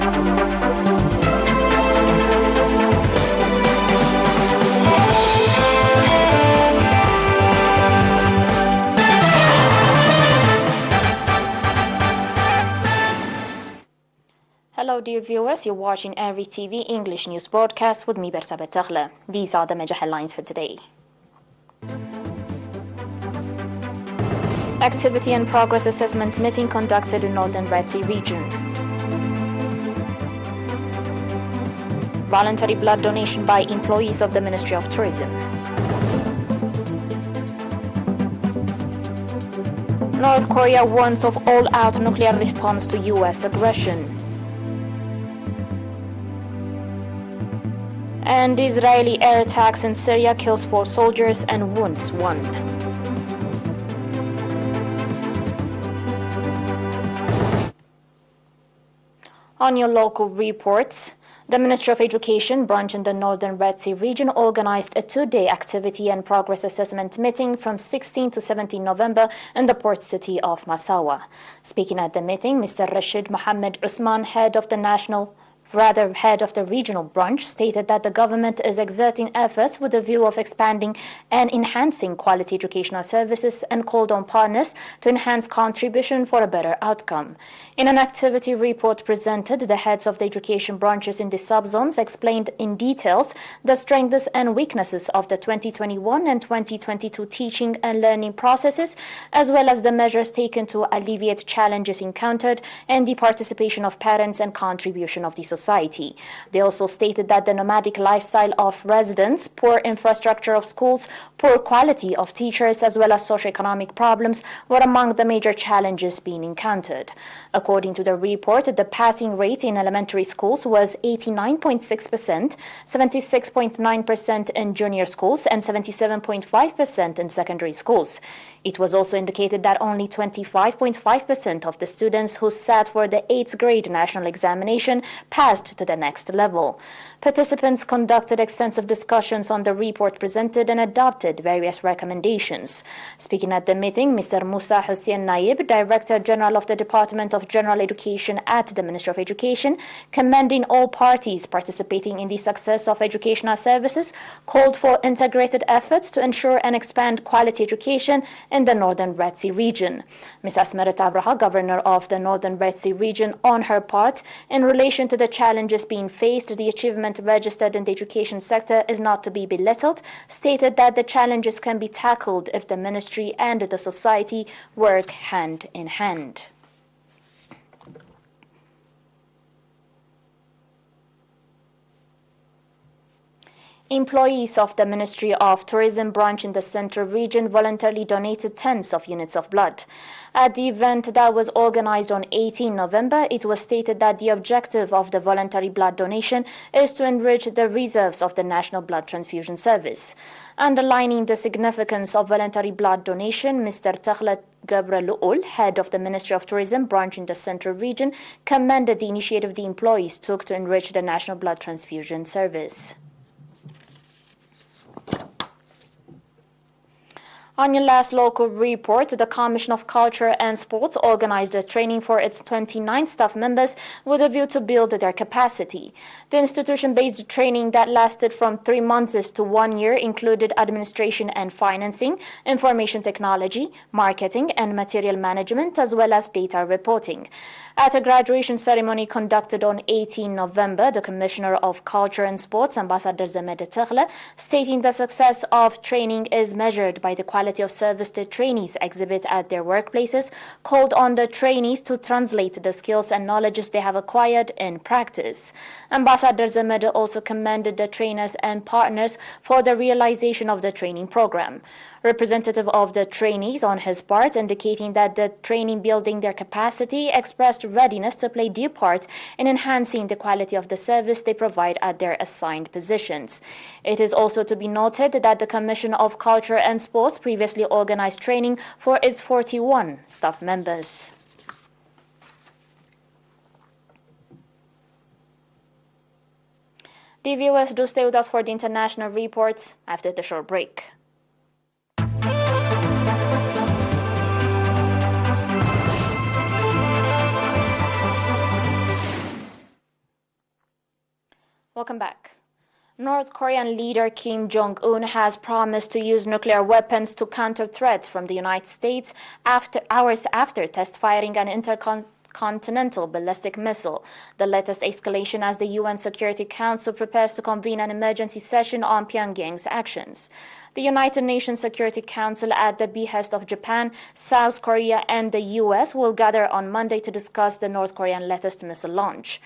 Hello dear viewers, you're watching ERi-TV English news broadcast with me Bersa Betaghla. These are the major headlines for today. Activity and progress assessment meeting conducted in Northern Red Sea region. Voluntary blood donation by employees of the Ministry of Tourism. North Korea warns of all-out nuclear response to U.S. aggression. And Israeli air attacks in Syria kills 4 soldiers and wounds 1. On your local reports, the Ministry of Education branch in the Northern Red Sea region organized a 2-day activity and progress assessment meeting from 16 to 17 November in the port city of Massawa. Speaking at the meeting, Mr. Rashid Mohammed Usman, head of the regional branch, stated that the government is exerting efforts with a view of expanding and enhancing quality educational services and called on partners to enhance contribution for a better outcome. In an activity report presented, the heads of the education branches in the subzones explained in details the strengths and weaknesses of the 2021 and 2022 teaching and learning processes, as well as the measures taken to alleviate challenges encountered and the participation of parents and contribution of the society. They also stated that the nomadic lifestyle of residents, poor infrastructure of schools, poor quality of teachers, as well as socioeconomic problems were among the major challenges being encountered. According to the report, the passing rate in elementary schools was 89.6%, 76.9% in junior schools, and 77.5% in secondary schools. It was also indicated that only 25.5% of the students who sat for the 8th grade national examination passed to the next level. Participants conducted extensive discussions on the report presented and adopted various recommendations. Speaking at the meeting, Mr. Musa Hussein Naib, Director General of the Department of General Education at the Ministry of Education, commending all parties participating in the success of educational services, called for integrated efforts to ensure and expand quality education in the Northern Red Sea region. Ms. Asmarat Abraha, Governor of the Northern Red Sea region, on her part, in relation to the challenges being faced, the achievement registered in the education sector is not to be belittled, stated that the challenges can be tackled if the ministry and the society work hand in hand. Employees of the Ministry of Tourism branch in the Central region voluntarily donated tens of units of blood. At the event that was organized on 18 November, it was stated that the objective of the voluntary blood donation is to enrich the reserves of the National Blood Transfusion Service. Underlining the significance of voluntary blood donation, Mr. Taghla Gabralul, head of the Ministry of Tourism branch in the Central region, commended the initiative the employees took to enrich the National Blood Transfusion Service. On your last local report, the Commission of Culture and Sports organized a training for its 29 staff members with a view to build their capacity. The institution-based training that lasted from 3 months to 1 year included administration and financing, information technology, marketing and material management, as well as data reporting. At a graduation ceremony conducted on 18 November, the Commissioner of Culture and Sports, Ambassador Zamed Taghla, stating the success of training is measured by the quality of service the trainees exhibit at their workplaces, called on the trainees to translate the skills and knowledges they have acquired in practice. Ambassador Zamed also commended the trainers and partners for the realization of the training program. Representative of the trainees on his part, indicating that the training building their capacity, expressed readiness to play due part in enhancing the quality of the service they provide at their assigned positions. It is also to be noted that the Commission of Culture and Sports previously organized training for its 41 staff members. The viewers, do stay with us for the international reports after the short break. Welcome back. North Korean leader Kim Jong-un has promised to use nuclear weapons to counter threats from the United States hours after test firing an intercontinental ballistic missile, the latest escalation as the UN Security Council prepares to convene an emergency session on Pyongyang's actions. The United Nations Security Council, at the behest of Japan, South Korea, and the US, will gather on Monday to discuss the North Korean latest missile launch.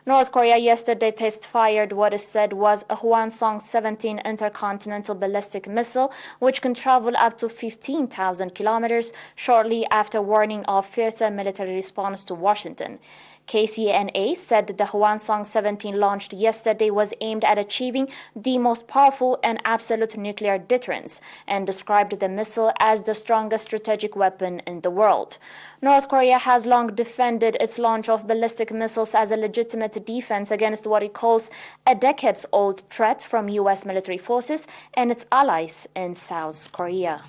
North Korea yesterday test-fired what is said was a Hwasong-17 intercontinental ballistic missile, which can travel up to 15,000 kilometers, shortly after warning of fiercer military response to Washington. KCNA said that the Hwasong-17 launched yesterday was aimed at achieving the most powerful and absolute nuclear deterrence, and described the missile as the strongest strategic weapon in the world. North Korea has long defended its launch of ballistic missiles as a legitimate defense against what it calls a decades-old threat from U.S. military forces and its allies in South Korea.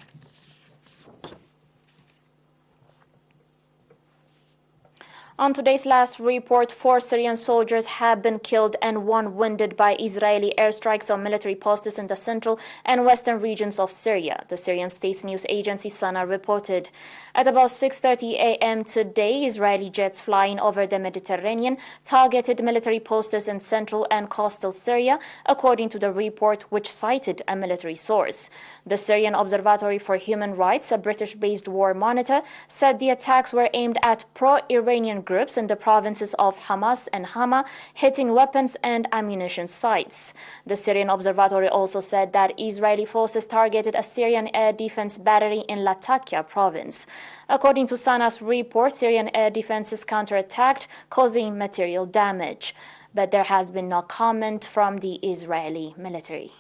On today's last report, 4 Syrian soldiers have been killed and 1 wounded by Israeli airstrikes on military posts in the central and western regions of Syria, the Syrian state news agency SANA reported. At about 6:30 a.m. today, Israeli jets flying over the Mediterranean targeted military posts in central and coastal Syria, according to the report, which cited a military source. The Syrian Observatory for Human Rights, a British-based war monitor, said the attacks were aimed at pro-Iranian groups in the provinces of Hamas and Hama, hitting weapons and ammunition sites. The Syrian Observatory also said that Israeli forces targeted a Syrian air defense battery in Latakia province. According to SANA's report, Syrian air defenses counterattacked, causing material damage. But there has been no comment from the Israeli military.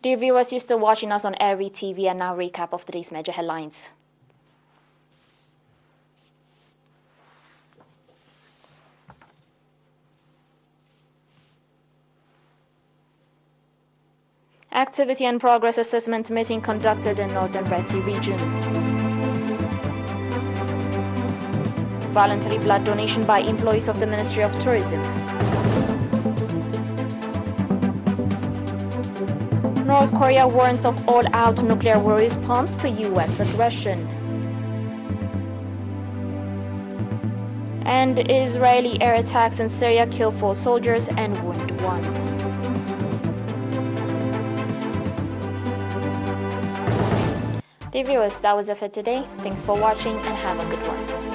Dear viewers, you're still watching us on ERi-TV, and now recap of today's major headlines. Activity and progress assessment meeting conducted in Northern Red Sea region. Voluntary blood donation by employees of the Ministry of Tourism. North Korea warns of all-out nuclear war response to U.S. aggression. And Israeli air attacks in Syria kill 4 soldiers and wound 1. Dear viewers, that was it for today. Thanks for watching and have a good one.